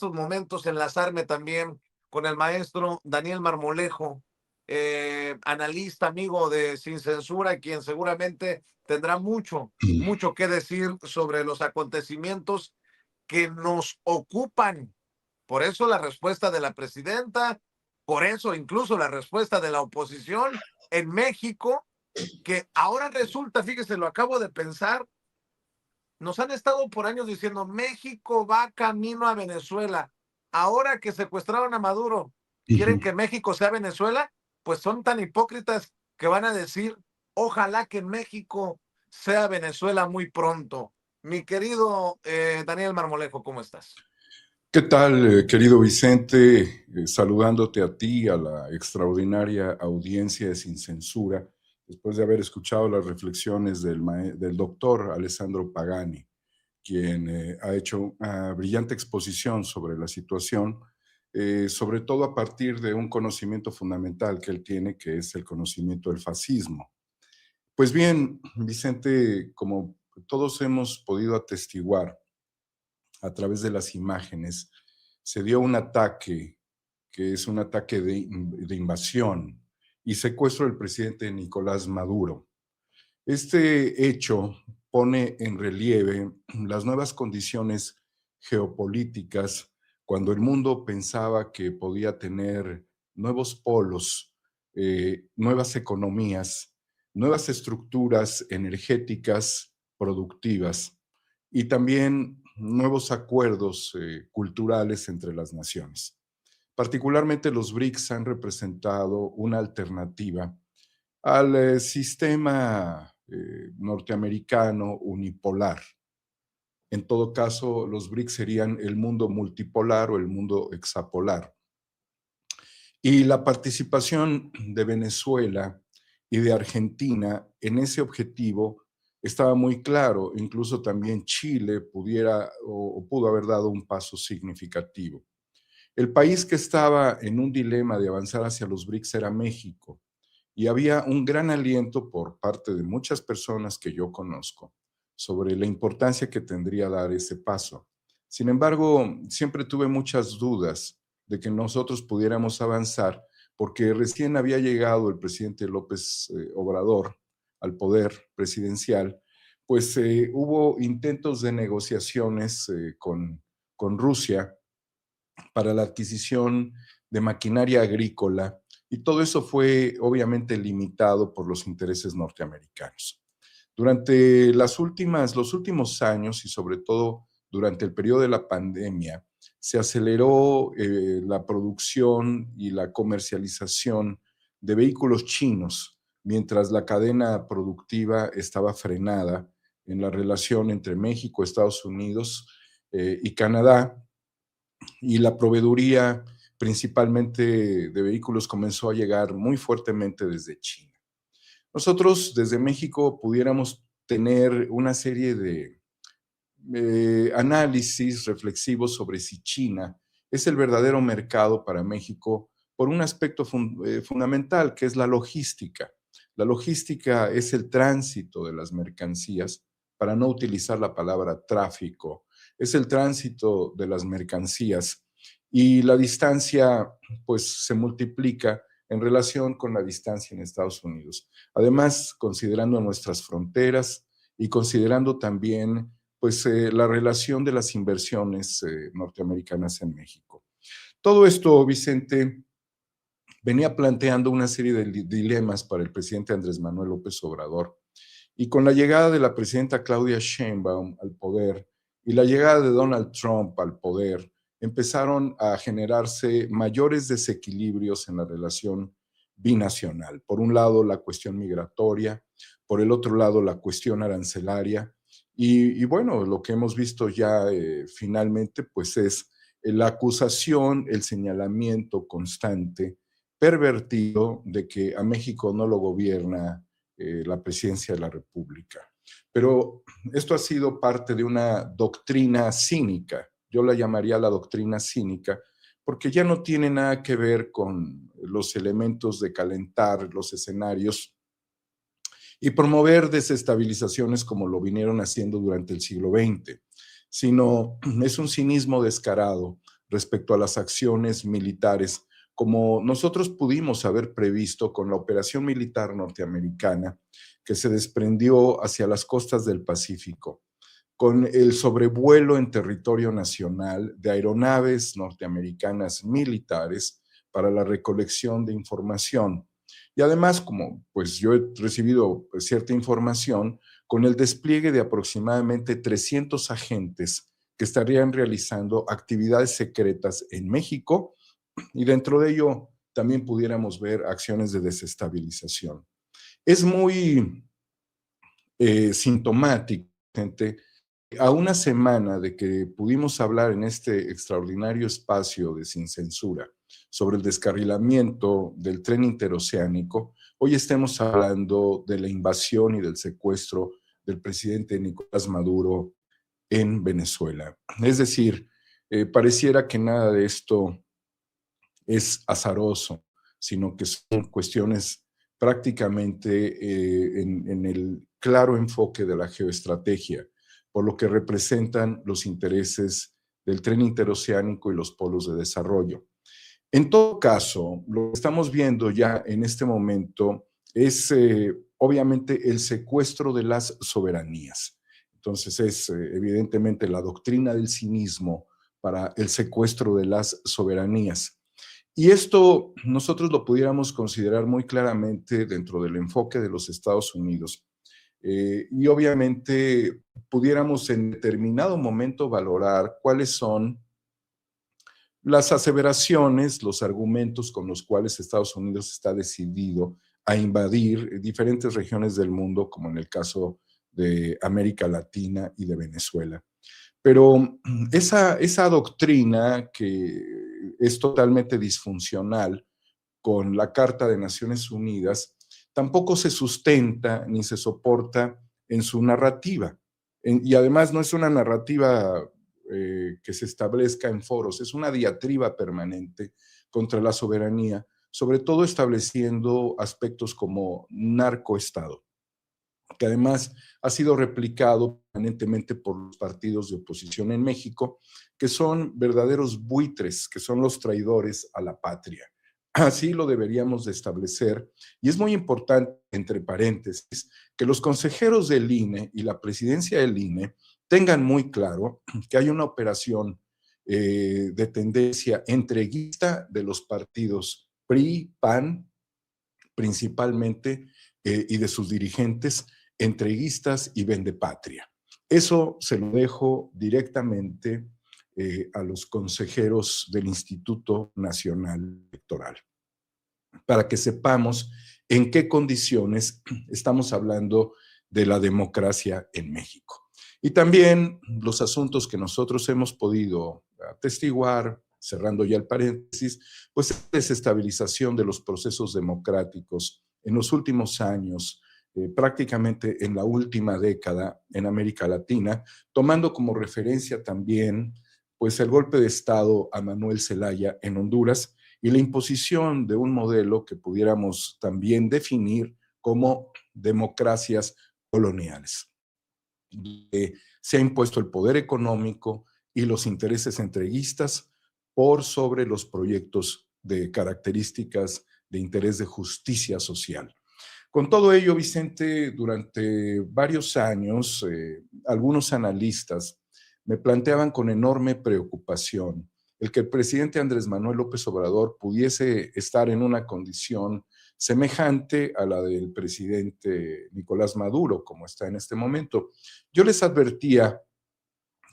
estos momentos enlazarme también con el maestro Daniel Marmolejo, analista, amigo de Sin Censura, quien seguramente tendrá mucho que decir sobre los acontecimientos que nos ocupan. Por eso la respuesta de la presidenta, por eso incluso la respuesta de la oposición en México, que ahora resulta, fíjese, lo acabo de pensar, nos han estado por años diciendo México va camino a Venezuela. Ahora que secuestraron a Maduro, ¿quieren que México sea Venezuela? Pues son tan hipócritas que van a decir, ojalá que México sea Venezuela muy pronto. Mi querido Daniel Marmolejo, ¿cómo estás? ¿Qué tal, querido Vicente? Saludándote a ti, a la extraordinaria audiencia de Sin Censura, después de haber escuchado las reflexiones del doctor Alessandro Pagani, quien ha hecho una brillante exposición sobre la situación, sobre todo a partir de un conocimiento fundamental que él tiene, que es el conocimiento del fascismo. Pues bien, Vicente, como todos hemos podido atestiguar, a través de las imágenes, se dio un ataque, que es un ataque de invasión y secuestro del presidente Nicolás Maduro. Este hecho pone en relieve las nuevas condiciones geopolíticas cuando el mundo pensaba que podía tener nuevos polos, nuevas economías, nuevas estructuras energéticas productivas y también nuevos acuerdos culturales entre las naciones. Particularmente los BRICS han representado una alternativa al sistema norteamericano unipolar. En todo caso, los BRICS serían el mundo multipolar o el mundo hexapolar. Y la participación de Venezuela y de Argentina en ese objetivo estaba muy claro. Incluso también Chile pudiera o pudo haber dado un paso significativo. El país que estaba en un dilema de avanzar hacia los BRICS era México, y había un gran aliento por parte de muchas personas que yo conozco sobre la importancia que tendría dar ese paso. Sin embargo, siempre tuve muchas dudas de que nosotros pudiéramos avanzar porque recién había llegado el presidente López Obrador al poder presidencial, pues hubo intentos de negociaciones con Rusia para la adquisición de maquinaria agrícola, y todo eso fue obviamente limitado por los intereses norteamericanos. Durante los últimos años y sobre todo durante el periodo de la pandemia, se aceleró la producción y la comercialización de vehículos chinos, mientras la cadena productiva estaba frenada en la relación entre México, Estados Unidos y Canadá, y la proveeduría principalmente de vehículos comenzó a llegar muy fuertemente desde China. Nosotros desde México pudiéramos tener una serie de análisis reflexivos sobre si China es el verdadero mercado para México por un aspecto fundamental, que es la logística. La logística es el tránsito de las mercancías, para no utilizar la palabra tráfico, es el tránsito de las mercancías, y la distancia pues se multiplica en relación con la distancia en Estados Unidos. Además, considerando nuestras fronteras y considerando también pues la relación de las inversiones norteamericanas en México. Todo esto, Vicente, venía planteando una serie de dilemas para el presidente Andrés Manuel López Obrador. Y con la llegada de la presidenta Claudia Sheinbaum al poder y la llegada de Donald Trump al poder, empezaron a generarse mayores desequilibrios en la relación binacional. Por un lado, la cuestión migratoria, por el otro lado, la cuestión arancelaria. Y bueno, lo que hemos visto ya finalmente, pues es la acusación, el señalamiento constante, pervertido, de que a México no lo gobierna la presidencia de la República. Pero esto ha sido parte de una doctrina cínica. Yo la llamaría la doctrina cínica, porque ya no tiene nada que ver con los elementos de calentar los escenarios y promover desestabilizaciones como lo vinieron haciendo durante el siglo XX, sino es un cinismo descarado respecto a las acciones militares, como nosotros pudimos haber previsto con la operación militar norteamericana que se desprendió hacia las costas del Pacífico, con el sobrevuelo en territorio nacional de aeronaves norteamericanas militares para la recolección de información. Y además, como pues yo he recibido cierta información, con el despliegue de aproximadamente 300 agentes que estarían realizando actividades secretas en México, y dentro de ello también pudiéramos ver acciones de desestabilización. Es muy sintomático, gente, a una semana de que pudimos hablar en este extraordinario espacio de Sin Censura sobre el descarrilamiento del tren interoceánico, hoy estemos hablando de la invasión y del secuestro del presidente Nicolás Maduro en Venezuela. Es decir, pareciera que nada de esto es azaroso, sino que son cuestiones prácticamente en el claro enfoque de la geoestrategia, por lo que representan los intereses del tren interoceánico y los polos de desarrollo. En todo caso, lo que estamos viendo ya en este momento es obviamente el secuestro de las soberanías. Entonces es evidentemente la doctrina del cinismo para el secuestro de las soberanías. Y esto nosotros lo pudiéramos considerar muy claramente dentro del enfoque de los Estados Unidos. Y obviamente pudiéramos en determinado momento valorar cuáles son las aseveraciones, los argumentos con los cuales Estados Unidos está decidido a invadir diferentes regiones del mundo, como en el caso de América Latina y de Venezuela. Pero esa doctrina que es totalmente disfuncional con la Carta de Naciones Unidas tampoco se sustenta ni se soporta en su narrativa. Y además no es una narrativa que se establezca en foros, es una diatriba permanente contra la soberanía, sobre todo estableciendo aspectos como narcoestado, que además ha sido replicado permanentemente por los partidos de oposición en México, que son verdaderos buitres, que son los traidores a la patria. Así lo deberíamos de establecer, y es muy importante, entre paréntesis, que los consejeros del INE y la presidencia del INE tengan muy claro que hay una operación de tendencia entreguista de los partidos PRI, PAN, principalmente, y de sus dirigentes, entreguistas y vendepatria. Eso se lo dejo directamente a los consejeros del Instituto Nacional Electoral, para que sepamos en qué condiciones estamos hablando de la democracia en México. Y también los asuntos que nosotros hemos podido atestiguar, cerrando ya el paréntesis, pues la desestabilización de los procesos democráticos en los últimos años, prácticamente en la última década en América Latina, tomando como referencia también pues el golpe de Estado a Manuel Zelaya en Honduras y la imposición de un modelo que pudiéramos también definir como democracias coloniales. Se ha impuesto el poder económico y los intereses entreguistas por sobre los proyectos de características de interés de justicia social. Con todo ello, Vicente, durante varios años, algunos analistas me planteaban con enorme preocupación el que el presidente Andrés Manuel López Obrador pudiese estar en una condición semejante a la del presidente Nicolás Maduro, como está en este momento. Yo les advertía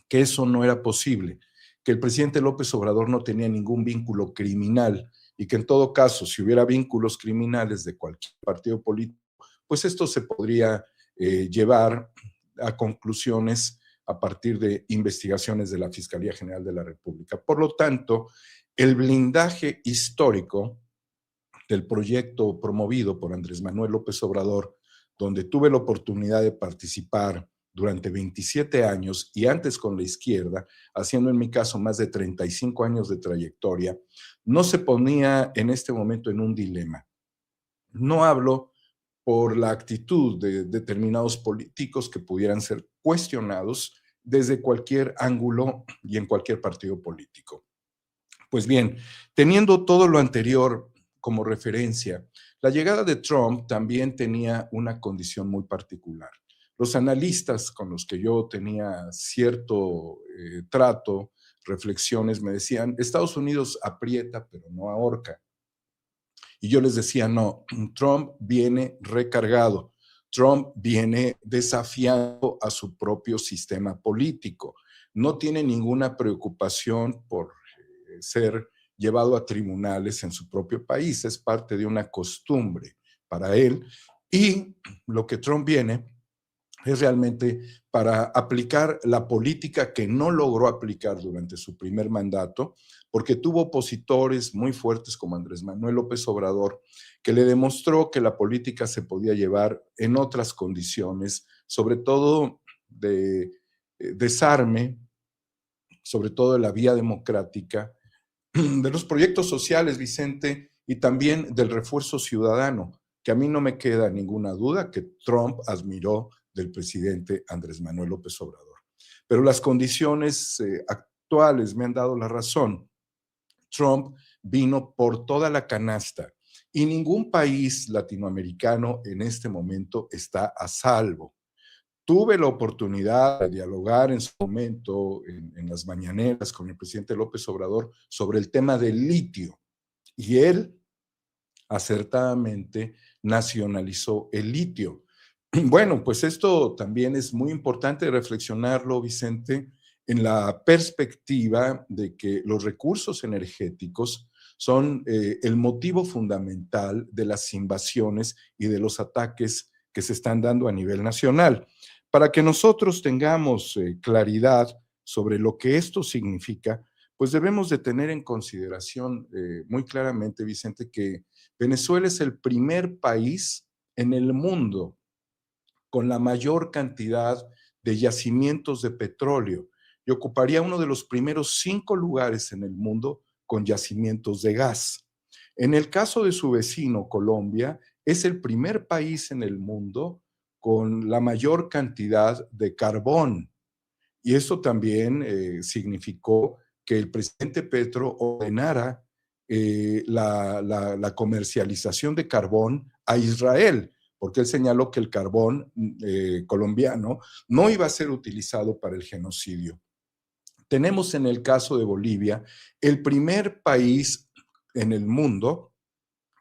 que eso no era posible, que el presidente López Obrador no tenía ningún vínculo criminal y que en todo caso, si hubiera vínculos criminales de cualquier partido político, pues esto se podría llevar a conclusiones a partir de investigaciones de la Fiscalía General de la República. Por lo tanto, el blindaje histórico del proyecto promovido por Andrés Manuel López Obrador, donde tuve la oportunidad de participar durante 27 años y antes con la izquierda, haciendo en mi caso más de 35 años de trayectoria, no se ponía en este momento en un dilema. No hablo por la actitud de determinados políticos que pudieran ser cuestionados desde cualquier ángulo y en cualquier partido político. Pues bien, teniendo todo lo anterior como referencia, la llegada de Trump también tenía una condición muy particular. Los analistas con los que yo tenía cierto trato, reflexiones, me decían, Estados Unidos aprieta pero no ahorca. Y yo les decía, no, Trump viene recargado, Trump viene desafiando a su propio sistema político, no tiene ninguna preocupación por ser llevado a tribunales en su propio país, es parte de una costumbre para él. Y lo que Trump viene es realmente para aplicar la política que no logró aplicar durante su primer mandato, porque tuvo opositores muy fuertes como Andrés Manuel López Obrador, que le demostró que la política se podía llevar en otras condiciones, sobre todo de desarme, sobre todo de la vía democrática, de los proyectos sociales, Vicente, y también del refuerzo ciudadano, que a mí no me queda ninguna duda que Trump admiró del presidente Andrés Manuel López Obrador. Pero las condiciones actuales me han dado la razón. Trump vino por toda la canasta y ningún país latinoamericano en este momento está a salvo. Tuve la oportunidad de dialogar en su momento en las mañaneras con el presidente López Obrador sobre el tema del litio y él acertadamente nacionalizó el litio. Bueno, pues esto también es muy importante reflexionarlo, Vicente, en la perspectiva de que los recursos energéticos son el motivo fundamental de las invasiones y de los ataques que se están dando a nivel nacional. Para que nosotros tengamos claridad sobre lo que esto significa, pues debemos de tener en consideración muy claramente, Vicente, que Venezuela es el primer país en el mundo con la mayor cantidad de yacimientos de petróleo y ocuparía uno de los primeros 5 lugares en el mundo con yacimientos de gas. En el caso de su vecino, Colombia, es el primer país en el mundo con la mayor cantidad de carbón. Y esto también significó que el presidente Petro ordenara la comercialización de carbón a Israel, porque él señaló que el carbón colombiano no iba a ser utilizado para el genocidio. Tenemos en el caso de Bolivia el primer país en el mundo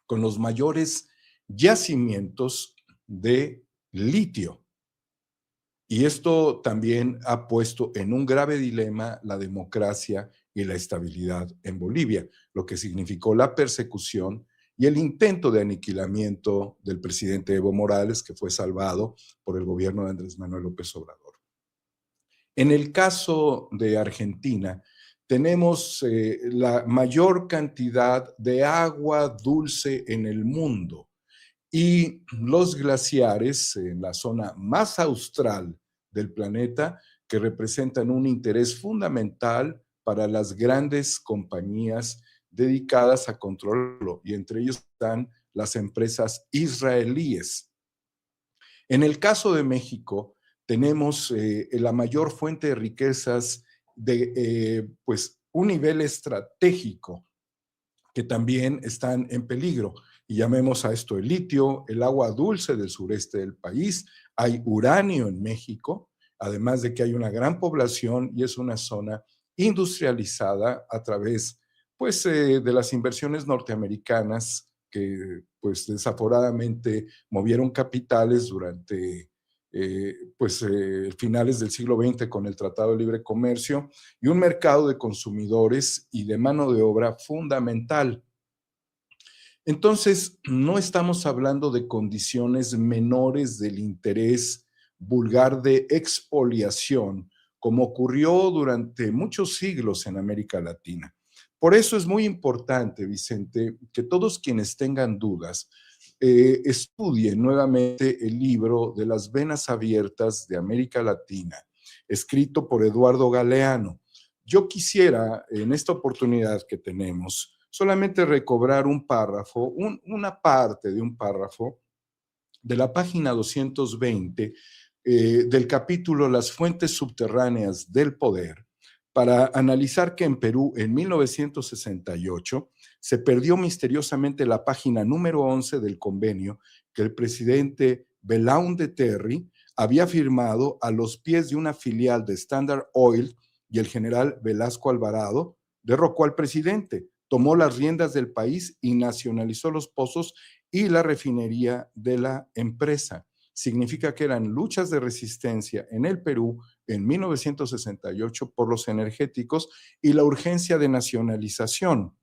con los mayores yacimientos de litio. Y esto también ha puesto en un grave dilema la democracia y la estabilidad en Bolivia, lo que significó la persecución y el intento de aniquilamiento del presidente Evo Morales, que fue salvado por el gobierno de Andrés Manuel López Obrador. En el caso de Argentina, tenemos la mayor cantidad de agua dulce en el mundo y los glaciares en la zona más austral del planeta que representan un interés fundamental para las grandes compañías dedicadas a controlarlo y entre ellos están las empresas israelíes. En el caso de México, tenemos la mayor fuente de riquezas de pues, un nivel estratégico que también están en peligro. Y llamemos a esto el litio, el agua dulce del sureste del país, hay uranio en México, además de que hay una gran población y es una zona industrializada a través pues, de las inversiones norteamericanas que pues desaforadamente movieron capitales durante finales del siglo XX con el Tratado de Libre Comercio y un mercado de consumidores y de mano de obra fundamental. Entonces, no estamos hablando de condiciones menores del interés vulgar de expoliación, como ocurrió durante muchos siglos en América Latina. Por eso es muy importante, Vicente, que todos quienes tengan dudas estudien nuevamente el libro de las venas abiertas de América Latina, escrito por Eduardo Galeano. Yo quisiera, en esta oportunidad que tenemos, solamente recobrar un párrafo, una parte de un párrafo de la página 220 del capítulo Las fuentes subterráneas del poder, para analizar que en Perú, en 1968, se perdió misteriosamente la página número 11 del convenio que el presidente Belaúnde Terry había firmado a los pies de una filial de Standard Oil, y el general Velasco Alvarado derrocó al presidente, tomó las riendas del país y nacionalizó los pozos y la refinería de la empresa. Significa que eran luchas de resistencia en el Perú en 1968 por los energéticos y la urgencia de nacionalización.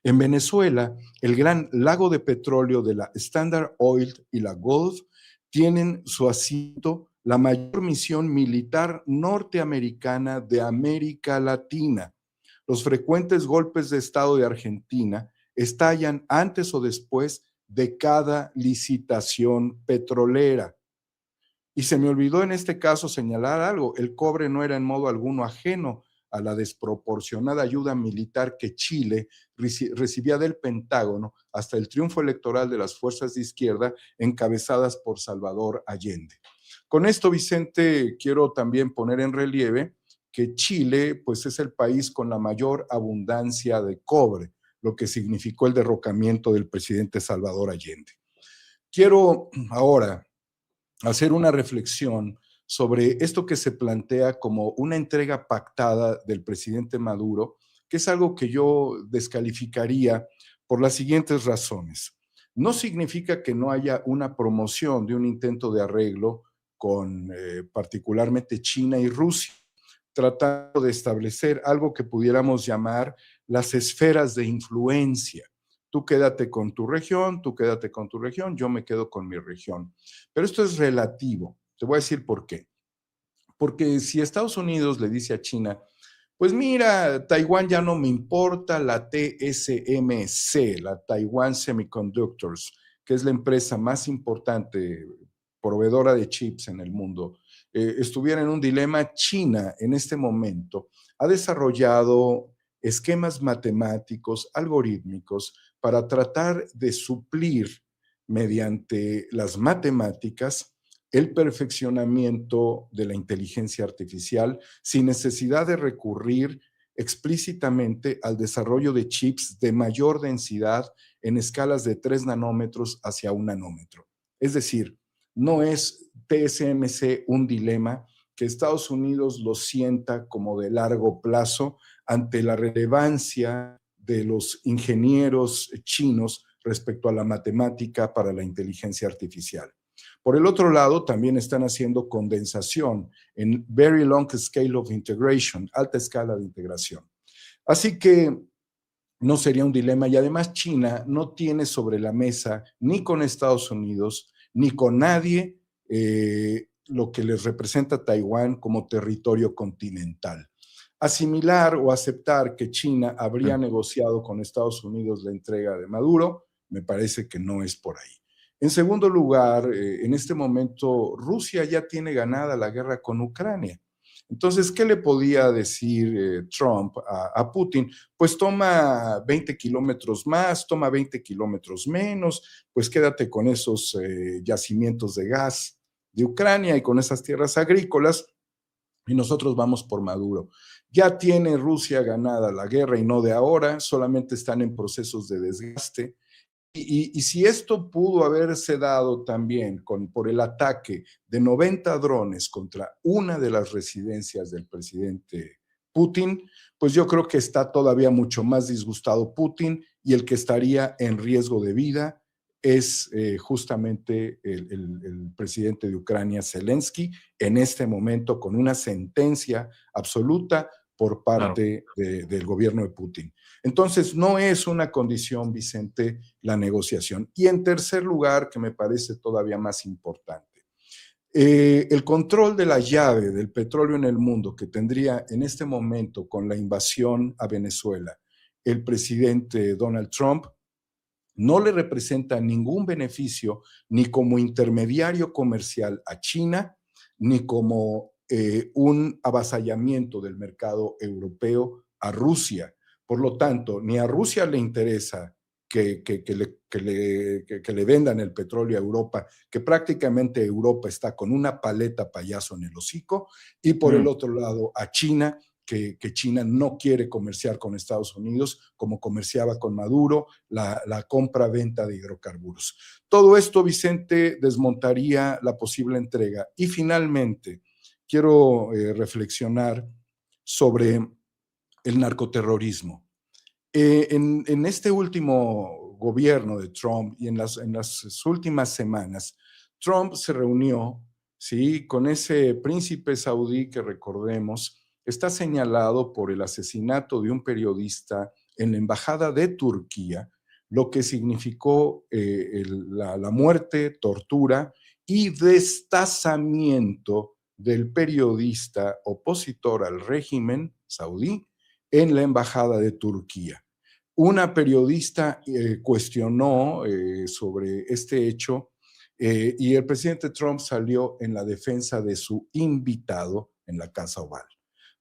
En Venezuela, el gran lago de petróleo de la Standard Oil y la Gulf tienen su asiento la mayor misión militar norteamericana de América Latina. Los frecuentes golpes de Estado de Argentina estallan antes o después de cada licitación petrolera. Y se me olvidó en este caso señalar algo: el cobre no era en modo alguno ajeno a la desproporcionada ayuda militar que Chile recibía del Pentágono hasta el triunfo electoral de las fuerzas de izquierda encabezadas por Salvador Allende. Con esto, Vicente, quiero también poner en relieve que Chile, pues, es el país con la mayor abundancia de cobre, lo que significó el derrocamiento del presidente Salvador Allende. Quiero ahora hacer una reflexión sobre esto que se plantea como una entrega pactada del presidente Maduro, que es algo que yo descalificaría por las siguientes razones. No significa que no haya una promoción de un intento de arreglo con particularmente China y Rusia, tratando de establecer algo que pudiéramos llamar las esferas de influencia. Tú quédate con tu región, tú quédate con tu región, yo me quedo con mi región. Pero esto es relativo. Te voy a decir por qué. Porque si Estados Unidos le dice a China, pues mira, Taiwán ya no me importa, la TSMC, la Taiwan Semiconductors, que es la empresa más importante proveedora de chips en el mundo, estuviera en un dilema. China en este momento ha desarrollado esquemas matemáticos, algorítmicos, para tratar de suplir mediante las matemáticas el perfeccionamiento de la inteligencia artificial sin necesidad de recurrir explícitamente al desarrollo de chips de mayor densidad en escalas de 3 nanómetros hacia 1 nanómetro. Es decir, no es TSMC un dilema que Estados Unidos lo sienta como de largo plazo ante la relevancia de los ingenieros chinos respecto a la matemática para la inteligencia artificial. Por el otro lado, también están haciendo condensación en Very Long Scale of Integration, alta escala de integración. Así que no sería un dilema, y además China no tiene sobre la mesa ni con Estados Unidos ni con nadie lo que les representa a Taiwán como territorio continental. Asimilar o aceptar que China habría negociado con Estados Unidos la entrega de Maduro, me parece que no es por ahí. En segundo lugar, en este momento Rusia ya tiene ganada la guerra con Ucrania. Entonces, ¿qué le podía decir Trump a Putin? Pues toma 20 kilómetros más, toma 20 kilómetros menos, pues quédate con esos yacimientos de gas de Ucrania y con esas tierras agrícolas, y nosotros vamos por Maduro. Ya tiene Rusia ganada la guerra y no de ahora, solamente están en procesos de desgaste. Y si esto pudo haberse dado también por el ataque de 90 drones contra una de las residencias del presidente Putin, pues yo creo que está todavía mucho más disgustado Putin, y el que estaría en riesgo de vida es justamente el presidente de Ucrania, Zelensky, en este momento con una sentencia absoluta por parte del gobierno de Putin. Entonces, no es una condición, Vicente, la negociación. Y en tercer lugar, que me parece todavía más importante, el control de la llave del petróleo en el mundo que tendría en este momento con la invasión a Venezuela el presidente Donald Trump no le representa ningún beneficio ni como intermediario comercial a China, ni como un avasallamiento del mercado europeo a Rusia. Por lo tanto, ni a Rusia le interesa que le vendan el petróleo a Europa, que prácticamente Europa está con una paleta payaso en el hocico, y por el otro lado a China, que China no quiere comerciar con Estados Unidos como comerciaba con Maduro, la compra-venta de hidrocarburos. Todo esto, Vicente, desmontaría la posible entrega. Y finalmente, quiero reflexionar sobre el narcoterrorismo. En este último gobierno de Trump y en las últimas semanas, Trump se reunió, ¿sí?, con ese príncipe saudí que, recordemos, está señalado por el asesinato de un periodista en la embajada de Turquía, lo que significó la muerte, tortura y destazamiento del periodista opositor al régimen saudí en la embajada de Turquía. Una periodista cuestionó sobre este hecho y el presidente Trump salió en la defensa de su invitado en la Casa Oval.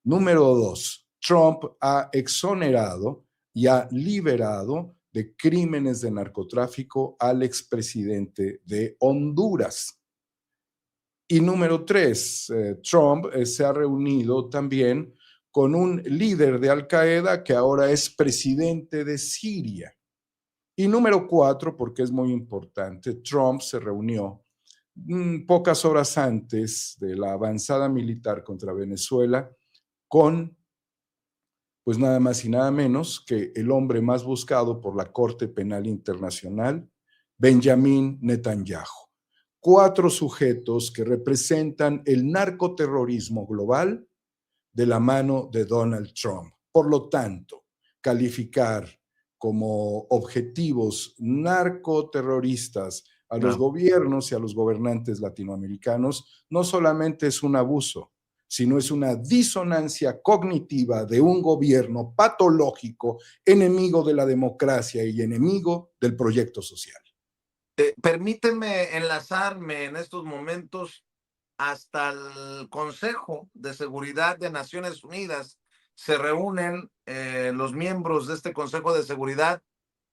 Número 2, Trump ha exonerado y ha liberado de crímenes de narcotráfico al expresidente de Honduras. Y número 3, Trump se ha reunido también con un líder de Al Qaeda que ahora es presidente de Siria. Y número 4, porque es muy importante, Trump se reunió pocas horas antes de la avanzada militar contra Venezuela con, pues nada más y nada menos que el hombre más buscado por la Corte Penal Internacional, Benjamin Netanyahu. 4 sujetos que representan el narcoterrorismo global de la mano de Donald Trump. Por lo tanto, calificar como objetivos narcoterroristas a los gobiernos y a los gobernantes latinoamericanos no solamente es un abuso, sino es una disonancia cognitiva de un gobierno patológico, enemigo de la democracia y enemigo del proyecto social. Permíteme enlazarme en estos momentos hasta el Consejo de Seguridad de Naciones Unidas. Se reúnen los miembros de este Consejo de Seguridad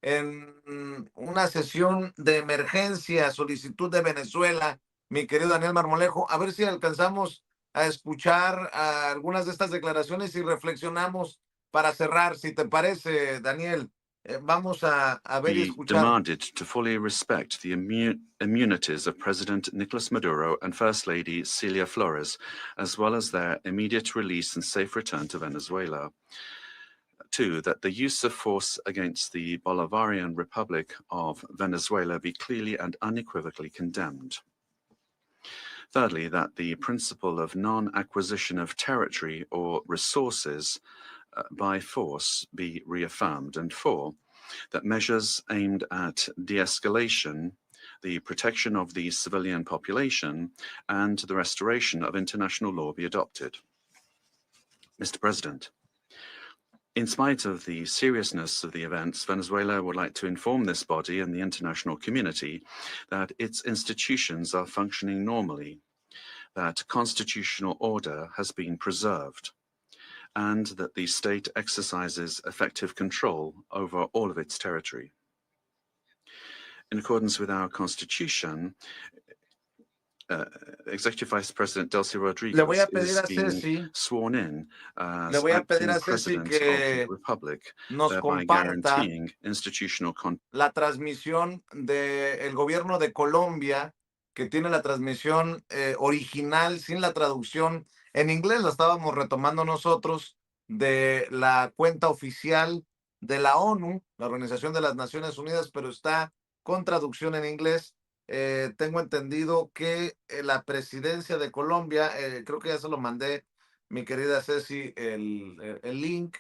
en una sesión de emergencia, solicitud de Venezuela, mi querido Daniel Marmolejo, a ver si alcanzamos a escuchar algunas de estas declaraciones y reflexionamos para cerrar, si te parece, Daniel. Vamos a ver y escuchar. Demanded to fully respect the immunities of President Nicolas Maduro and First Lady Celia Flores, as well as their immediate release and safe return to Venezuela. 2, that the use of force against the Bolivarian Republic of Venezuela be clearly and unequivocally condemned. Thirdly, that the principle of non-acquisition of territory or resources by force be reaffirmed. And 4, that measures aimed at de-escalation, the protection of the civilian population, and the restoration of international law be adopted. Mr. President, in spite of the seriousness of the events, Venezuela would like to inform this body and the international community that its institutions are functioning normally, that constitutional order has been preserved, and that the state exercises effective control over all of its territory. In accordance with our constitution, Executive Vice President Delcy Rodriguez is being sworn in as acting President of the Republic, thereby guaranteeing institutional control. La transmisión del gobierno de Colombia, que tiene la transmisión original sin la traducción en inglés, la estábamos retomando nosotros de la cuenta oficial de la ONU, la Organización de las Naciones Unidas, pero está con traducción en inglés. Tengo entendido que la presidencia de Colombia, creo que ya se lo mandé, mi querida Ceci, el link,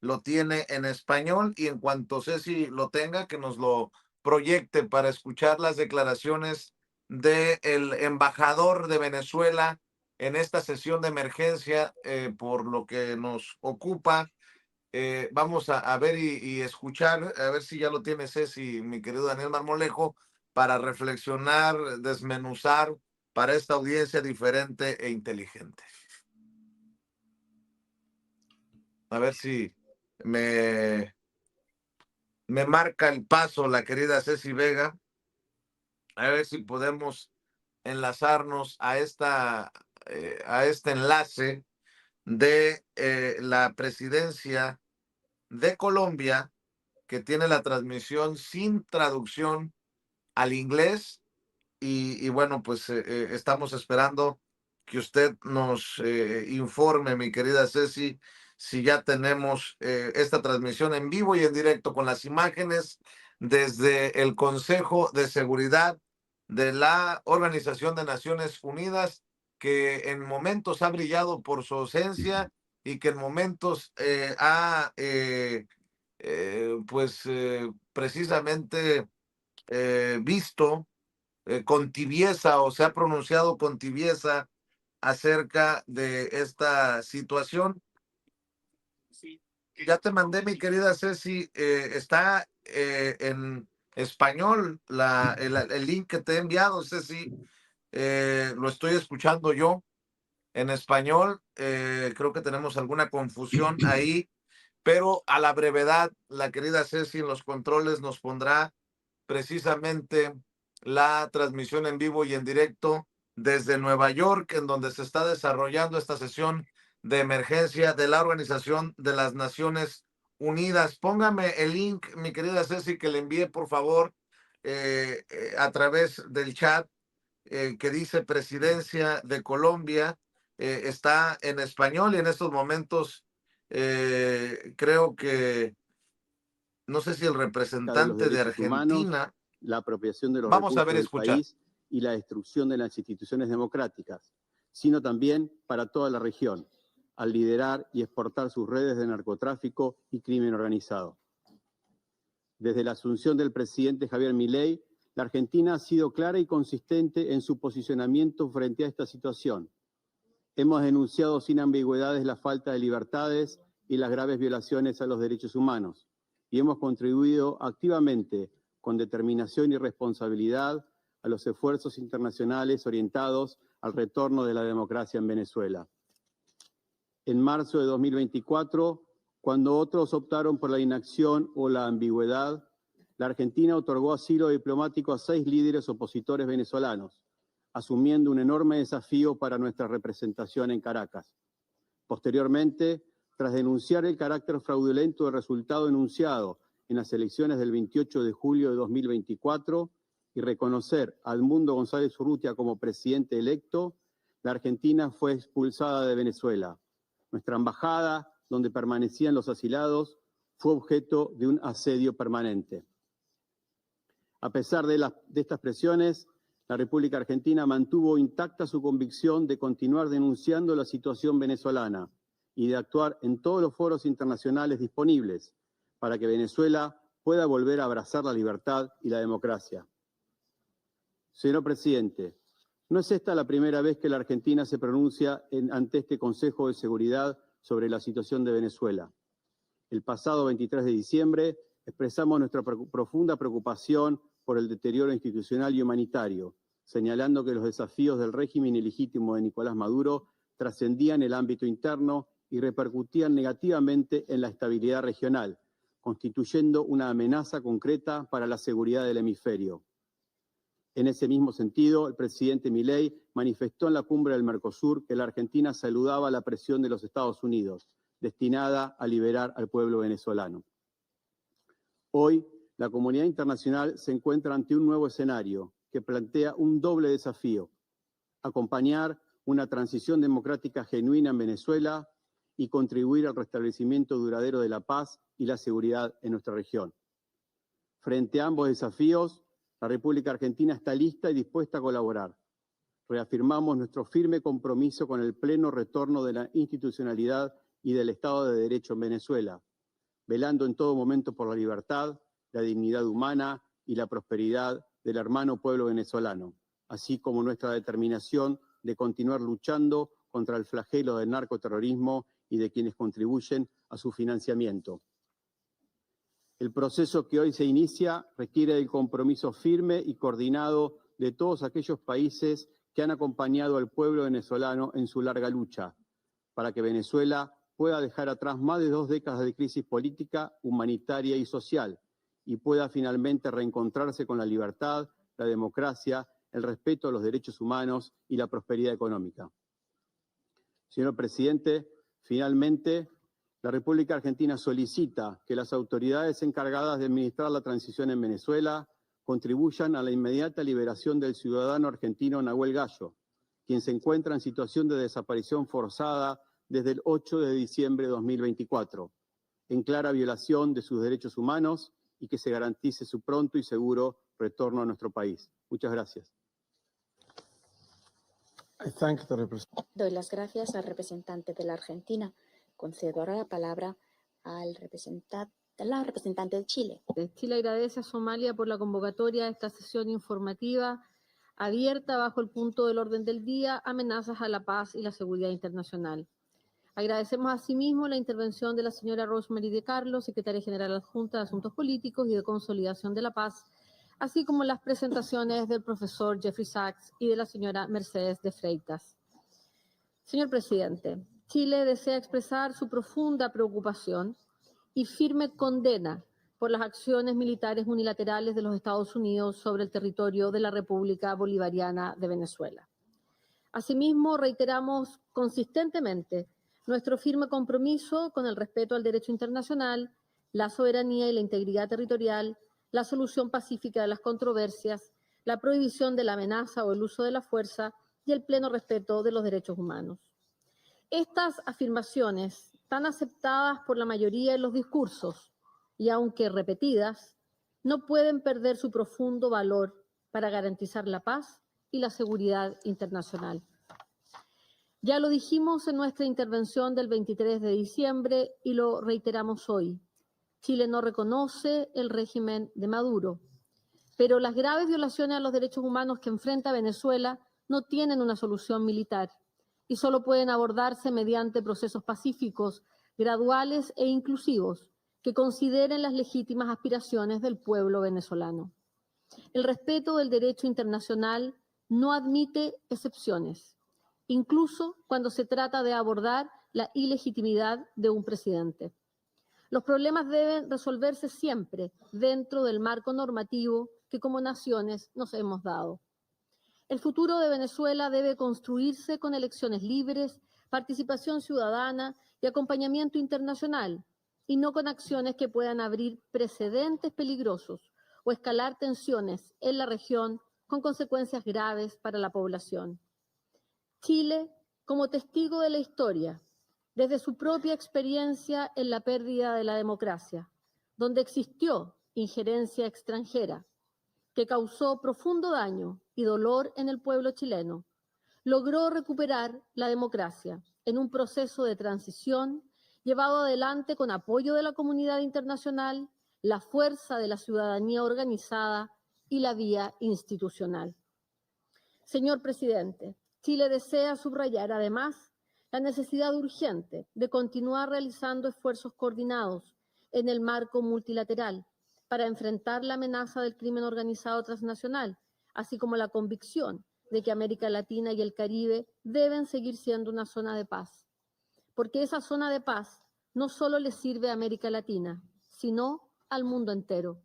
lo tiene en español, y en cuanto Ceci lo tenga, que nos lo proyecte para escuchar las declaraciones del embajador de Venezuela en esta sesión de emergencia por lo que nos ocupa. Vamos a ver y escuchar, a ver si ya lo tiene Ceci, mi querido Daniel Marmolejo, para reflexionar, desmenuzar para esta audiencia diferente e inteligente. A ver si me marca el paso la querida Ceci Vega. A ver si podemos enlazarnos a este enlace de la presidencia de Colombia, que tiene la transmisión sin traducción al inglés. Y bueno, pues estamos esperando que usted nos informe, mi querida Ceci, si ya tenemos esta transmisión en vivo y en directo con las imágenes desde el Consejo de Seguridad de la Organización de Naciones Unidas, que en momentos ha brillado por su ausencia y que en momentos ha, precisamente visto con tibieza, o se ha pronunciado con tibieza acerca de esta situación. Sí. Ya te mandé, mi querida Ceci, está en español el link que te he enviado, Ceci. Lo estoy escuchando yo en español. Creo que tenemos alguna confusión ahí, pero a la brevedad, la querida Ceci en los controles nos pondrá precisamente la transmisión en vivo y en directo desde Nueva York, en donde se está desarrollando esta sesión de emergencia de la Organización de las Naciones Unidas. Póngame el link, mi querida Ceci, que le envíe, por favor, a través del chat, que dice Presidencia de Colombia. Está en español y en estos momentos creo que no sé si el representante de Argentina. La apropiación de los Vamos a recursos ver, del escuchar. país y la destrucción de las instituciones democráticas, sino también para toda la región, al liderar y exportar sus redes de narcotráfico y crimen organizado. Desde la asunción del presidente Javier Milei, la Argentina ha sido clara y consistente en su posicionamiento frente a esta situación. Hemos denunciado sin ambigüedades la falta de libertades y las graves violaciones a los derechos humanos, y hemos contribuido activamente, con determinación y responsabilidad, a los esfuerzos internacionales orientados al retorno de la democracia en Venezuela. En marzo de 2024, cuando otros optaron por la inacción o la ambigüedad, la Argentina otorgó asilo diplomático a 6 líderes opositores venezolanos, asumiendo un enorme desafío para nuestra representación en Caracas. Posteriormente, tras denunciar el carácter fraudulento del resultado enunciado en las elecciones del 28 de julio de 2024 y reconocer a Edmundo González Urrutia como presidente electo, la Argentina fue expulsada de Venezuela. Nuestra embajada, donde permanecían los asilados, fue objeto de un asedio permanente. A pesar de estas presiones, la República Argentina mantuvo intacta su convicción de continuar denunciando la situación venezolana y de actuar en todos los foros internacionales disponibles para que Venezuela pueda volver a abrazar la libertad y la democracia. Señor presidente, no es esta la primera vez que la Argentina se pronuncia ante este Consejo de Seguridad sobre la situación de Venezuela. El pasado 23 de diciembre expresamos nuestra profunda preocupación por el deterioro institucional y humanitario, señalando que los desafíos del régimen ilegítimo de Nicolás Maduro trascendían el ámbito interno y repercutían negativamente en la estabilidad regional, constituyendo una amenaza concreta para la seguridad del hemisferio. En ese mismo sentido, el presidente Milei manifestó en la cumbre del Mercosur que la Argentina saludaba la presión de los Estados Unidos, destinada a liberar al pueblo venezolano. Hoy, la comunidad internacional se encuentra ante un nuevo escenario que plantea un doble desafío: acompañar una transición democrática genuina en Venezuela y contribuir al restablecimiento duradero de la paz y la seguridad en nuestra región. Frente a ambos desafíos, la República Argentina está lista y dispuesta a colaborar. Reafirmamos nuestro firme compromiso con el pleno retorno de la institucionalidad y del Estado de Derecho en Venezuela, velando en todo momento por la libertad, la dignidad humana y la prosperidad del hermano pueblo venezolano, así como nuestra determinación de continuar luchando contra el flagelo del narcoterrorismo y de quienes contribuyen a su financiamiento. El proceso que hoy se inicia requiere del compromiso firme y coordinado de todos aquellos países que han acompañado al pueblo venezolano en su larga lucha, para que Venezuela pueda dejar atrás más de 2 décadas de crisis política, humanitaria y social, y pueda finalmente reencontrarse con la libertad, la democracia, el respeto a los derechos humanos y la prosperidad económica. Señor presidente, Finalmente, la República Argentina solicita que las autoridades encargadas de administrar la transición en Venezuela contribuyan a la inmediata liberación del ciudadano argentino Nahuel Gallo, quien se encuentra en situación de desaparición forzada desde el 8 de diciembre de 2024, en clara violación de sus derechos humanos, y que se garantice su pronto y seguro retorno a nuestro país. Muchas gracias. Doy las gracias al representante de la Argentina. Concedo ahora la palabra al la representante de Chile. Chile agradece a Somalia por la convocatoria de esta sesión informativa abierta bajo el punto del orden del día, amenazas a la paz y la seguridad internacional. Agradecemos asimismo la intervención de la señora Rosemary de Carlos, secretaria general adjunta de Asuntos Políticos y de Consolidación de la Paz, así como las presentaciones del profesor Jeffrey Sachs y de la señora Mercedes de Freitas. Señor presidente, Chile desea expresar su profunda preocupación y firme condena por las acciones militares unilaterales de los Estados Unidos sobre el territorio de la República Bolivariana de Venezuela. Asimismo, reiteramos consistentemente nuestro firme compromiso con el respeto al derecho internacional, la soberanía y la integridad territorial, la solución pacífica de las controversias, la prohibición de la amenaza o el uso de la fuerza y el pleno respeto de los derechos humanos. Estas afirmaciones, tan aceptadas por la mayoría en los discursos y aunque repetidas, no pueden perder su profundo valor para garantizar la paz y la seguridad internacional. Ya lo dijimos en nuestra intervención del 23 de diciembre y lo reiteramos hoy. Chile no reconoce el régimen de Maduro, pero las graves violaciones a los derechos humanos que enfrenta Venezuela no tienen una solución militar y solo pueden abordarse mediante procesos pacíficos, graduales e inclusivos que consideren las legítimas aspiraciones del pueblo venezolano. El respeto del derecho internacional no admite excepciones, incluso cuando se trata de abordar la ilegitimidad de un presidente. Los problemas deben resolverse siempre dentro del marco normativo que como naciones nos hemos dado. El futuro de Venezuela debe construirse con elecciones libres, participación ciudadana y acompañamiento internacional, y no con acciones que puedan abrir precedentes peligrosos o escalar tensiones en la región con consecuencias graves para la población. Chile, como testigo de la historia, desde su propia experiencia en la pérdida de la democracia, donde existió injerencia extranjera que causó profundo daño y dolor en el pueblo chileno, logró recuperar la democracia en un proceso de transición llevado adelante con apoyo de la comunidad internacional, la fuerza de la ciudadanía organizada y la vía institucional. Señor presidente, Chile desea subrayar además la necesidad urgente de continuar realizando esfuerzos coordinados en el marco multilateral para enfrentar la amenaza del crimen organizado transnacional, así como la convicción de que América Latina y el Caribe deben seguir siendo una zona de paz. Porque esa zona de paz no solo le sirve a América Latina, sino al mundo entero.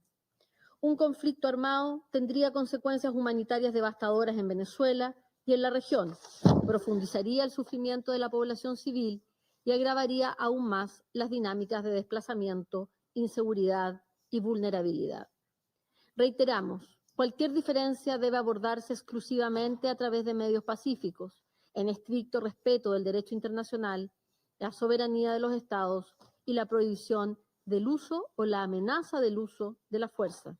Un conflicto armado tendría consecuencias humanitarias devastadoras en Venezuela y en la región, profundizaría el sufrimiento de la población civil y agravaría aún más las dinámicas de desplazamiento, inseguridad y vulnerabilidad. Reiteramos, cualquier diferencia debe abordarse exclusivamente a través de medios pacíficos, en estricto respeto del derecho internacional, la soberanía de los estados y la prohibición del uso o la amenaza del uso de la fuerza.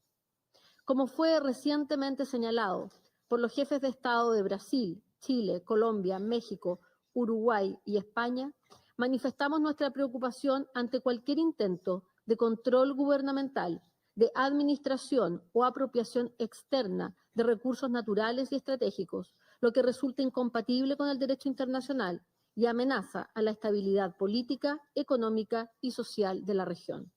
Como fue recientemente señalado por los jefes de Estado de Brasil, Chile, Colombia, México, Uruguay y España, manifestamos nuestra preocupación ante cualquier intento de control gubernamental, de administración o apropiación externa de recursos naturales y estratégicos, lo que resulta incompatible con el derecho internacional y amenaza a la estabilidad política, económica y social de la región.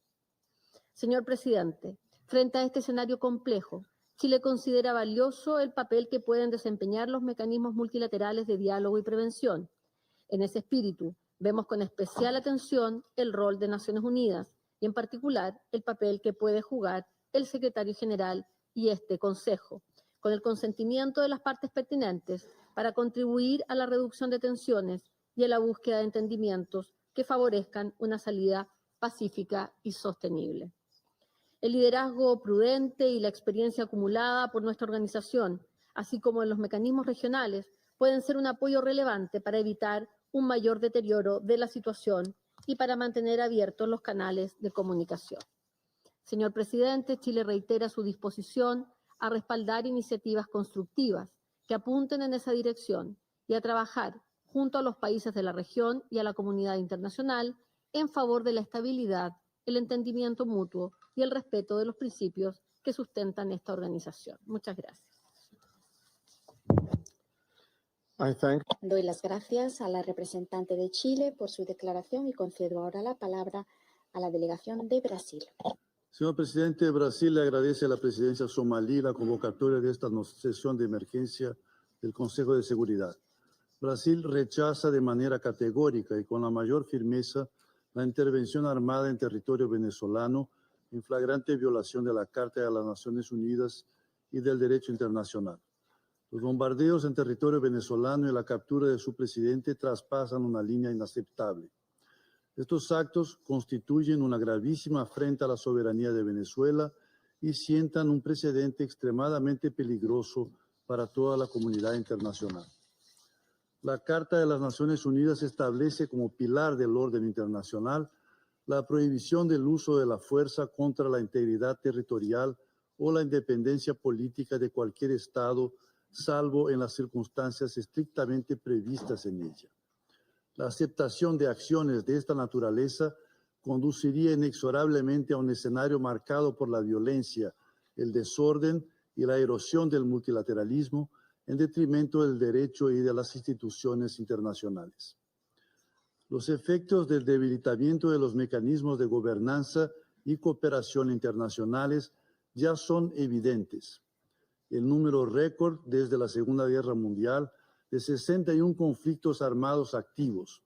Señor presidente, frente a este escenario complejo, Chile considera valioso el papel que pueden desempeñar los mecanismos multilaterales de diálogo y prevención. En ese espíritu, vemos con especial atención el rol de Naciones Unidas y en particular el papel que puede jugar el secretario general y este Consejo, con el consentimiento de las partes pertinentes para contribuir a la reducción de tensiones y a la búsqueda de entendimientos que que favorezcan una salida pacífica y sostenible. El liderazgo prudente y la experiencia acumulada por nuestra organización, así como en los mecanismos regionales, pueden ser un apoyo relevante para evitar un mayor deterioro de la situación y para mantener abiertos los canales de comunicación. Señor presidente, Chile reitera su disposición a respaldar iniciativas constructivas que apunten en esa dirección y a trabajar junto a los países de la región y a la comunidad internacional en favor de la estabilidad, el entendimiento mutuo y el respeto de los principios que sustentan esta organización. Muchas gracias. Doy las gracias a la representante de Chile por su declaración y concedo ahora la palabra a la delegación de Brasil. Señor presidente, Brasil le agradece a la presidencia somalí la convocatoria de esta sesión de emergencia del Consejo de Seguridad. Brasil rechaza de manera categórica y con la mayor firmeza la intervención armada en territorio venezolano en flagrante violación de la Carta de las Naciones Unidas y del derecho internacional. Los bombardeos en territorio venezolano y la captura de su presidente traspasan una línea inaceptable. Estos actos constituyen una gravísima afrenta a la soberanía de Venezuela y sientan un precedente extremadamente peligroso para toda la comunidad internacional. La Carta de las Naciones Unidas establece como pilar del orden internacional la prohibición del uso de la fuerza contra la integridad territorial o la independencia política de cualquier Estado, salvo en las circunstancias estrictamente previstas en ella. La aceptación de acciones de esta naturaleza conduciría inexorablemente a un escenario marcado por la violencia, el desorden y la erosión del multilateralismo en detrimento del derecho y de las instituciones internacionales. Los efectos del debilitamiento de los mecanismos de gobernanza y cooperación internacionales ya son evidentes. El número récord desde la Segunda Guerra Mundial de 61 conflictos armados activos,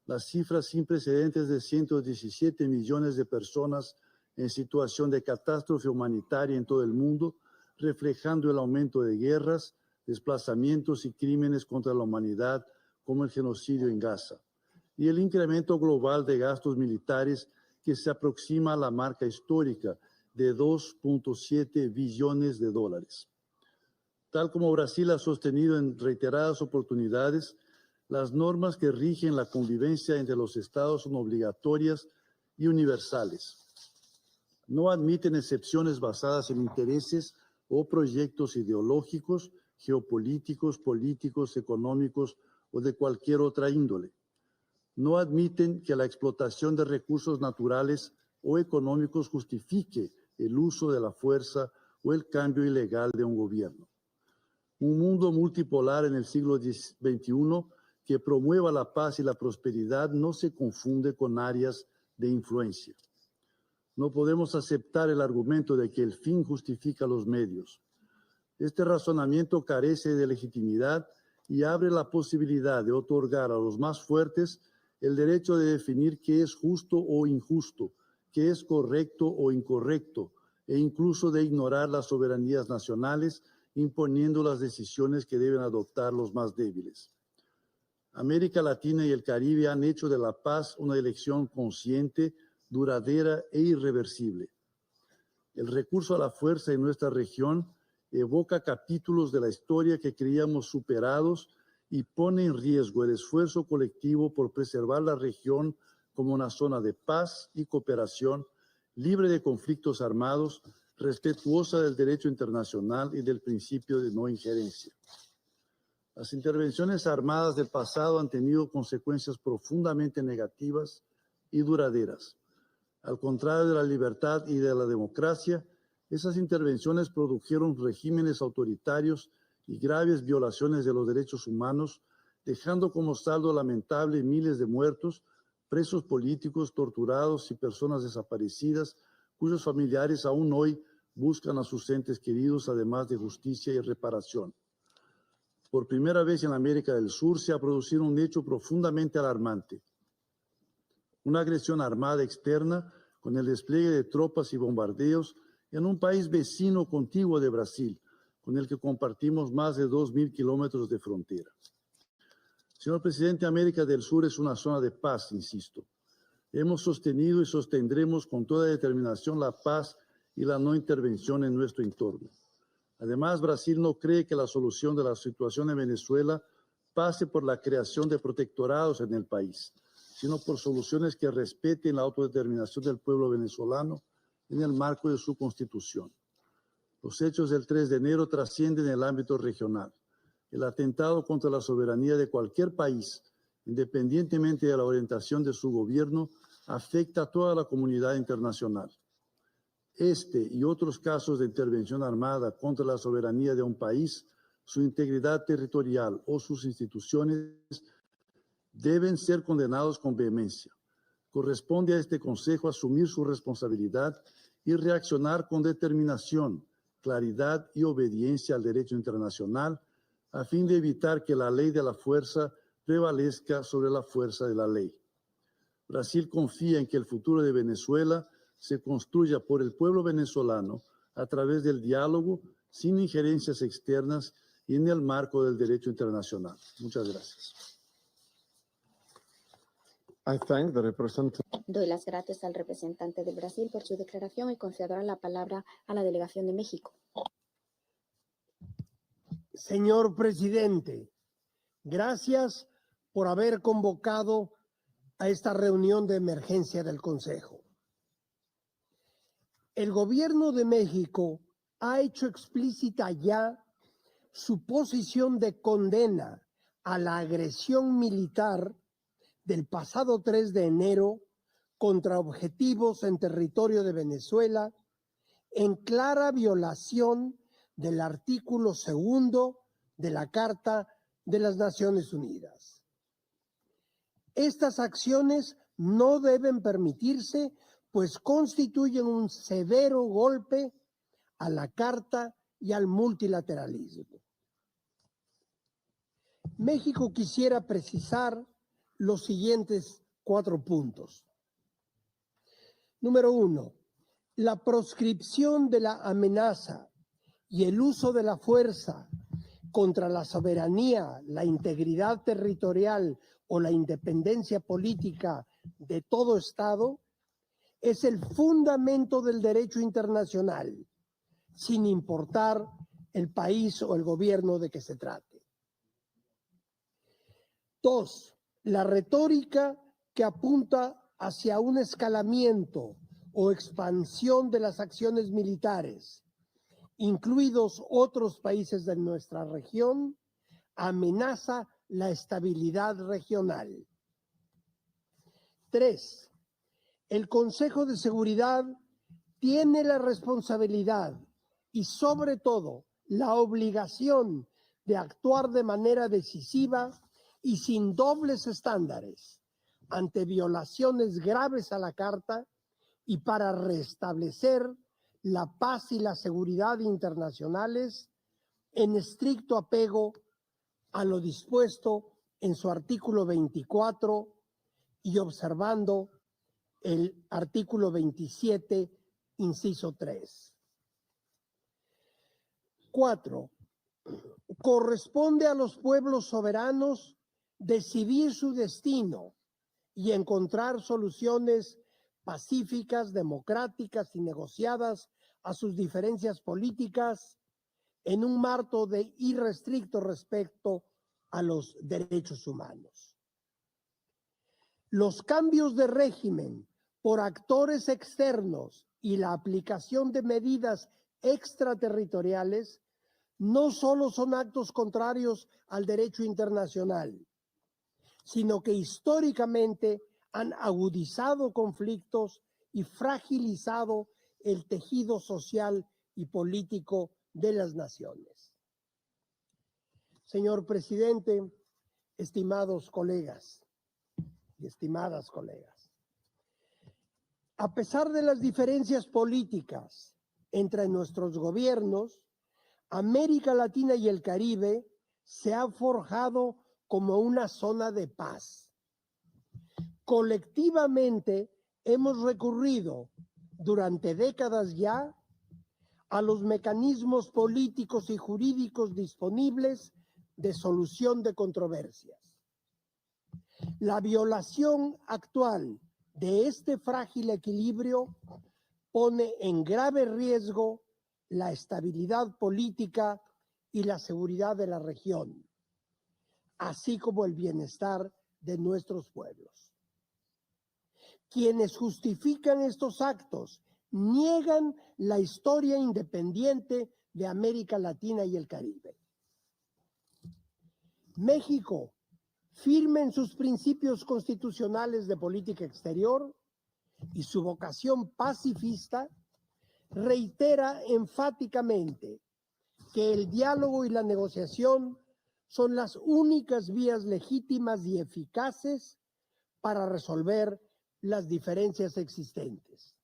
las cifras sin precedentes de 117 millones de personas en situación de catástrofe humanitaria en todo el mundo, reflejando el aumento de guerras, desplazamientos y crímenes contra la humanidad, como el genocidio en Gaza, y el incremento global de gastos militares que se aproxima a la marca histórica de 2.7 billones de dólares. Tal como Brasil ha sostenido en reiteradas oportunidades, las normas que rigen la convivencia entre los estados son obligatorias y universales. No admiten excepciones basadas en intereses o proyectos ideológicos, geopolíticos, políticos, económicos o de cualquier otra índole. No admiten que la explotación de recursos naturales o económicos justifique el uso de la fuerza o el cambio ilegal de un gobierno. Un mundo multipolar en el siglo XXI que promueva la paz y la prosperidad no se confunde con áreas de influencia. No podemos aceptar el argumento de que el fin justifica los medios. Este razonamiento carece de legitimidad y abre la posibilidad de otorgar a los más fuertes el derecho de definir qué es justo o injusto, qué es correcto o incorrecto, e incluso de ignorar las soberanías nacionales, imponiendo las decisiones que deben adoptar los más débiles. América Latina y el Caribe han hecho de la paz una elección consciente, duradera e irreversible. El recurso a la fuerza en nuestra región evoca capítulos de la historia que creíamos superados y pone en riesgo el esfuerzo colectivo por preservar la región como una zona de paz y cooperación, libre de conflictos armados, respetuosa del derecho internacional y del principio de no injerencia. Las intervenciones armadas del pasado han tenido consecuencias profundamente negativas y duraderas. Al contrario de la libertad y de la democracia, esas intervenciones produjeron regímenes autoritarios y graves violaciones de los derechos humanos, dejando como saldo lamentable miles de muertos, presos políticos, torturados y personas desaparecidas, cuyos familiares aún hoy buscan a sus entes queridos, además de justicia y reparación. Por primera vez en América del Sur se ha producido un hecho profundamente alarmante. Una agresión armada externa con el despliegue de tropas y bombardeos en un país vecino contiguo de Brasil, con el que compartimos más de 2.000 kilómetros de frontera. Señor presidente, América del Sur es una zona de paz, insisto. Hemos sostenido y sostendremos con toda determinación la paz y la no intervención en nuestro entorno. Además, Brasil no cree que la solución de la situación en Venezuela pase por la creación de protectorados en el país, sino por soluciones que respeten la autodeterminación del pueblo venezolano en el marco de su constitución. Los hechos del 3 de enero trascienden el ámbito regional. El atentado contra la soberanía de cualquier país, independientemente de la orientación de su gobierno, afecta a toda la comunidad internacional. Este y otros casos de intervención armada contra la soberanía de un país, su integridad territorial o sus instituciones deben ser condenados con vehemencia. Corresponde a este Consejo asumir su responsabilidad y reaccionar con determinación, claridad y obediencia al derecho internacional a fin de evitar que la ley de la fuerza prevalezca sobre la fuerza de la ley. Brasil confía en que el futuro de Venezuela se construya por el pueblo venezolano a través del diálogo, sin injerencias externas y en el marco del derecho internacional. Muchas gracias. I thank the representative. Doy las gracias al representante de Brasil por su declaración y concedo ahora la palabra a la delegación de México. Señor presidente, gracias por haber convocado a esta reunión de emergencia del Consejo. El gobierno de México ha hecho explícita ya su posición de condena a la agresión militar del pasado 3 de enero contra objetivos en territorio de Venezuela, en clara violación del artículo 2 de la Carta de las Naciones Unidas. Estas acciones no deben permitirse, pues constituyen un severo golpe a la Carta y al multilateralismo. México quisiera precisar los siguientes 4 puntos. Número 1, la proscripción de la amenaza y el uso de la fuerza contra la soberanía, la integridad territorial o la independencia política de todo Estado es el fundamento del derecho internacional, sin importar el país o el gobierno de que se trate. 2, la retórica que apunta hacia un escalamiento o expansión de las acciones militares, incluidos otros países de nuestra región, amenaza la estabilidad regional. 3, el Consejo de Seguridad tiene la responsabilidad y sobre todo la obligación de actuar de manera decisiva y sin dobles estándares ante violaciones graves a la Carta y para restablecer la paz y la seguridad internacionales en estricto apego a lo dispuesto en su artículo 24 y observando el artículo 27, inciso 3. 4. Corresponde a los pueblos soberanos decidir su destino y encontrar soluciones pacíficas, democráticas y negociadas a sus diferencias políticas en un marco de irrestricto respeto a los derechos humanos. Los cambios de régimen por actores externos y la aplicación de medidas extraterritoriales no solo son actos contrarios al derecho internacional, sino que históricamente han agudizado conflictos y fragilizado el tejido social y político de las naciones. Señor presidente, estimados colegas y estimadas colegas, a pesar de las diferencias políticas entre nuestros gobiernos, América Latina y el Caribe se ha forjado como una zona de paz. Colectivamente hemos recurrido durante décadas ya a los mecanismos políticos y jurídicos disponibles de solución de controversias. La violación actual de este frágil equilibrio pone en grave riesgo la estabilidad política y la seguridad de la región, así como el bienestar de nuestros pueblos. Quienes justifican estos actos niegan la historia independiente de América Latina y el Caribe. México, firme en sus principios constitucionales de política exterior y su vocación pacifista, reitera enfáticamente que el diálogo y la negociación son las únicas vías legítimas y eficaces para resolver las diferencias existentes.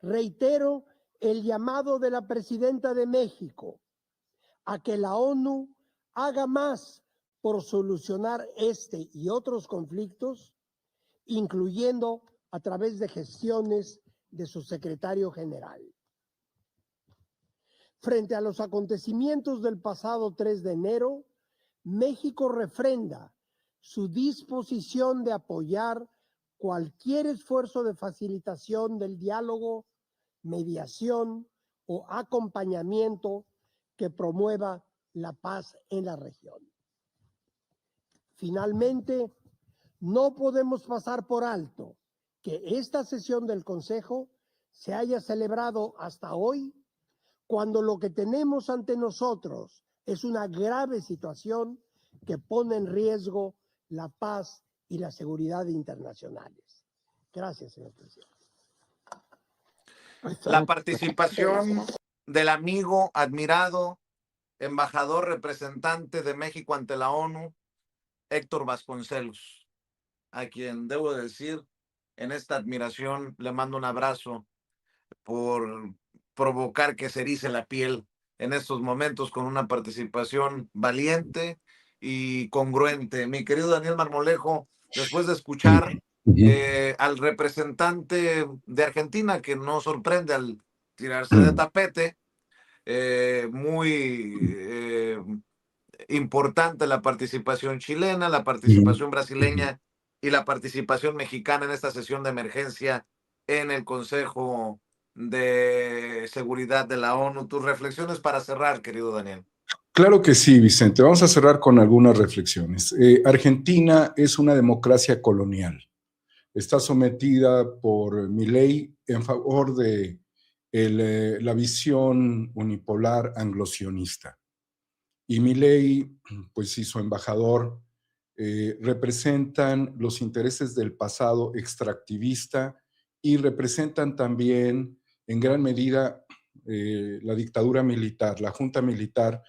Reitero el llamado de la presidenta de México a que la ONU haga más por solucionar este y otros conflictos, incluyendo a través de gestiones de su secretario general. Frente a los acontecimientos del pasado 3 de enero, México refrenda su disposición de apoyar cualquier esfuerzo de facilitación del diálogo, mediación o acompañamiento que promueva la paz en la región. Finalmente, no podemos pasar por alto que esta sesión del Consejo se haya celebrado hasta hoy, cuando lo que tenemos ante nosotros es una grave situación que pone en riesgo la paz y la seguridad internacionales. Gracias, señor presidente. La participación del amigo, admirado, embajador representante de México ante la ONU, Héctor Vasconcelos, a quien debo decir, en esta admiración le mando un abrazo por provocar que se erice la piel en estos momentos con una participación valiente y congruente. Mi querido Daniel Marmolejo, después de escuchar al representante de Argentina, que no sorprende al tirarse de tapete, muy importante la participación chilena, la participación brasileña y la participación mexicana en esta sesión de emergencia en el Consejo de Seguridad de la ONU. Tus reflexiones para cerrar, querido Daniel. Claro que sí, Vicente. Vamos a cerrar con algunas reflexiones. Argentina es una democracia colonial. Está sometida por Milei en favor de la visión unipolar anglosionista. Y Milei, pues y su embajador, representan los intereses del pasado extractivista y representan también en gran medida la dictadura militar, la junta militar,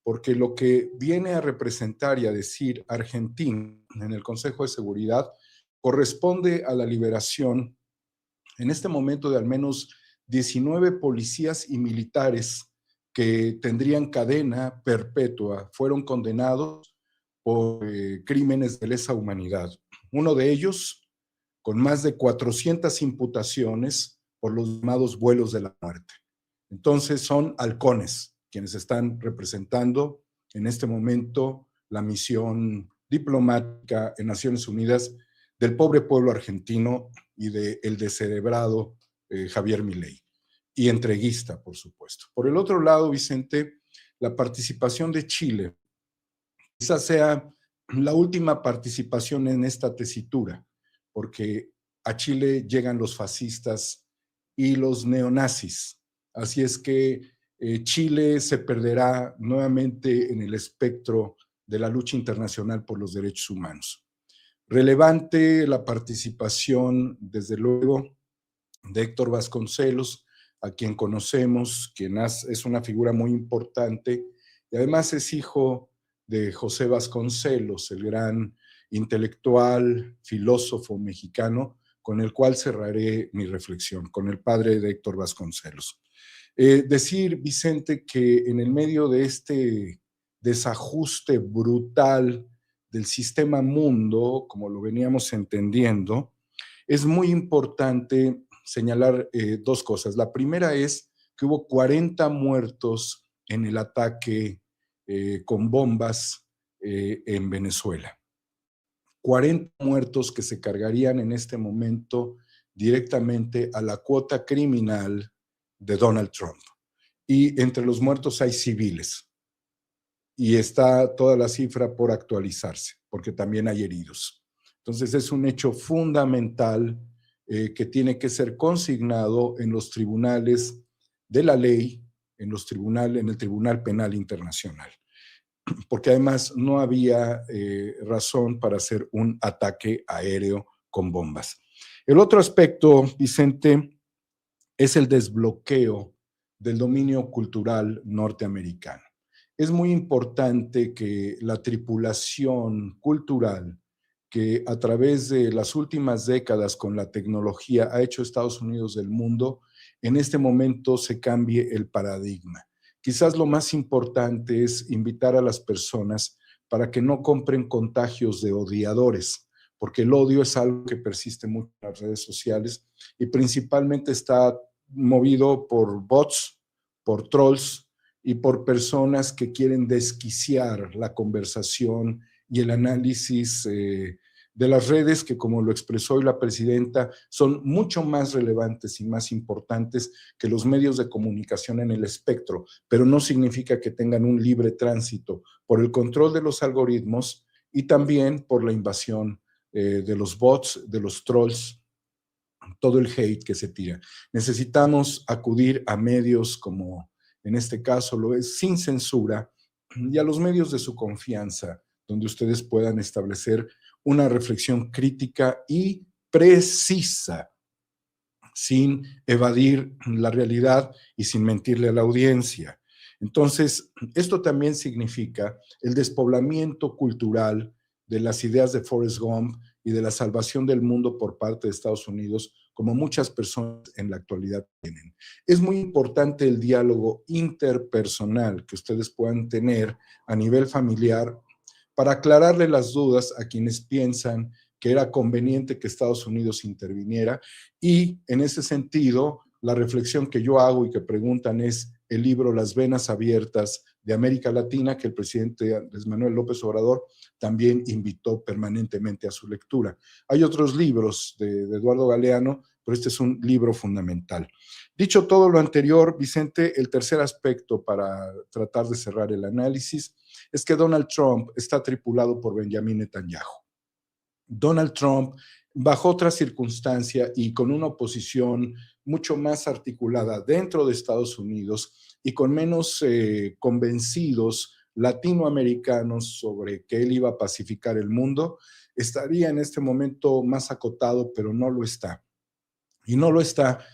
porque lo que viene a representar y a decir Argentina en el Consejo de Seguridad corresponde a la liberación en este momento de al menos 19 policías y militares que tendrían cadena perpetua, fueron condenados por crímenes de lesa humanidad. Uno de ellos con más de 400 imputaciones por los llamados vuelos de la muerte. Entonces son halcones quienes están representando en este momento la misión diplomática en Naciones Unidas del pobre pueblo argentino y del descerebrado Javier Milei, y entreguista, por supuesto. Por el otro lado, Vicente, la participación de Chile quizás sea la última participación en esta tesitura, porque a Chile llegan los fascistas y los neonazis. Así es que Chile se perderá nuevamente en el espectro de la lucha internacional por los derechos humanos. Relevante la participación, desde luego, de Héctor Vasconcelos, a quien conocemos, quien es una figura muy importante, y además es hijo de José Vasconcelos, el gran intelectual, filósofo mexicano, con el cual cerraré mi reflexión, con el padre de Héctor Vasconcelos. Decir, Vicente, que en el medio de este desajuste brutal del sistema mundo, como lo veníamos entendiendo, es muy importante señalar dos cosas. La primera es que hubo 40 muertos en el ataque con bombas en Venezuela. 40 muertos que se cargarían en este momento directamente a la cuota criminal de Donald Trump. Y entre los muertos hay civiles. Y está toda la cifra por actualizarse, porque también hay heridos. Entonces es un hecho fundamental que tiene que ser consignado en los tribunales de la ley, en el Tribunal Penal Internacional, porque además no había razón para hacer un ataque aéreo con bombas. El otro aspecto, Vicente, es el desbloqueo del dominio cultural norteamericano. Es muy importante que la tripulación cultural que a través de las últimas décadas con la tecnología ha hecho Estados Unidos del mundo, en este momento se cambie el paradigma. Quizás lo más importante es invitar a las personas para que no compren contagios de odiadores, porque el odio es algo que persiste mucho en las redes sociales y principalmente está movido por bots, por trolls y por personas que quieren desquiciar la conversación y el análisis de las redes que, como lo expresó hoy la presidenta, son mucho más relevantes y más importantes que los medios de comunicación en el espectro, pero no significa que tengan un libre tránsito por el control de los algoritmos y también por la invasión de los bots, de los trolls, todo el hate que se tira. Necesitamos acudir a medios como en este caso lo es Sin Censura y a los medios de su confianza, donde ustedes puedan establecer una reflexión crítica y precisa, sin evadir la realidad y sin mentirle a la audiencia. Entonces, esto también significa el despoblamiento cultural de las ideas de Forrest Gump y de la salvación del mundo por parte de Estados Unidos, como muchas personas en la actualidad tienen. Es muy importante el diálogo interpersonal que ustedes puedan tener a nivel familiar para aclararle las dudas a quienes piensan que era conveniente que Estados Unidos interviniera. Y en ese sentido, la reflexión que yo hago y que preguntan es el libro Las Venas Abiertas de América Latina, que el presidente Andrés Manuel López Obrador también invitó permanentemente a su lectura. Hay otros libros de Eduardo Galeano, pero este es un libro fundamental. Dicho todo lo anterior, Vicente, el tercer aspecto para tratar de cerrar el análisis es que Donald Trump está tripulado por Benjamin Netanyahu. Donald Trump, bajo otra circunstancia y con una oposición mucho más articulada dentro de Estados Unidos y con menos convencidos latinoamericanos sobre que él iba a pacificar el mundo, estaría en este momento más acotado, pero no lo está. Y no lo está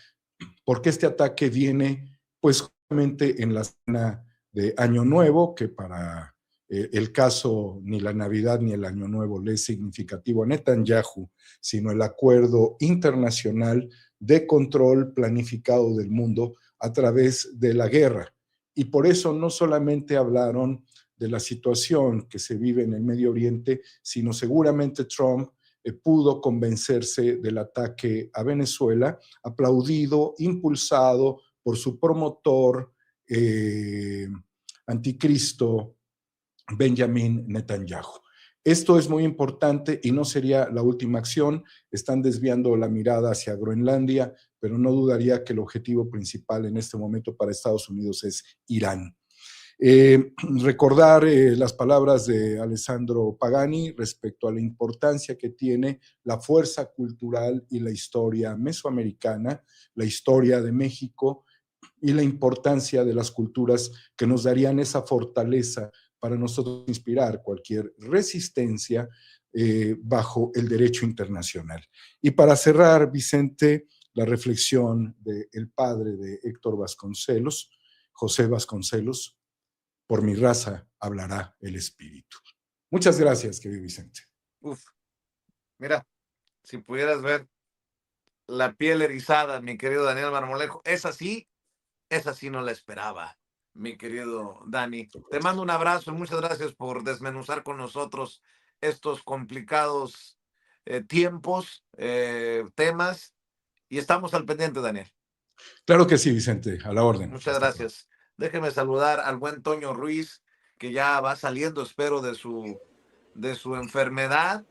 porque este ataque viene pues justamente en la cena de Año Nuevo, que para el caso ni la Navidad ni el Año Nuevo le es significativo a Netanyahu, sino el acuerdo internacional de control planificado del mundo a través de la guerra. Y por eso no solamente hablaron de la situación que se vive en el Medio Oriente, sino seguramente Trump pudo convencerse del ataque a Venezuela, aplaudido, impulsado por su promotor anticristo, Benjamin Netanyahu. Esto es muy importante y no sería la última acción. Están desviando la mirada hacia Groenlandia, pero no dudaría que el objetivo principal en este momento para Estados Unidos es Irán. Recordar las palabras de Alessandro Pagani respecto a la importancia que tiene la fuerza cultural y la historia mesoamericana, la historia de México y la importancia de las culturas que nos darían esa fortaleza para nosotros inspirar cualquier resistencia bajo el derecho internacional. Y para cerrar, Vicente, la reflexión del padre de Héctor Vasconcelos, José Vasconcelos: por mi raza hablará el espíritu. Muchas gracias, querido Vicente. Uf, mira, si pudieras ver la piel erizada, mi querido Daniel Marmolejo, esa sí no la esperaba, mi querido Dani. Te mando un abrazo y muchas gracias por desmenuzar con nosotros estos complicados tiempos, temas, y estamos al pendiente, Daniel. Claro que sí, Vicente, a la orden. Muchas gracias. Déjeme saludar al buen Toño Ruiz, que ya va saliendo, espero, de su enfermedad.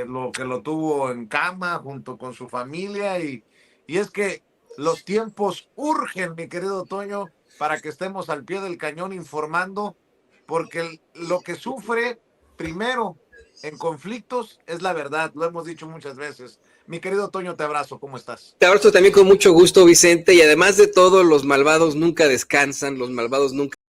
lo que lo tuvo en cama junto con su familia y es que los tiempos urgen, mi querido Toño, para que estemos al pie del cañón informando, porque lo que sufre primero en conflictos es la verdad, lo hemos dicho muchas veces. Mi querido Toño, te abrazo, ¿cómo estás? Te abrazo también con mucho gusto, Vicente, y además de todo, los malvados nunca descansan, los malvados nunca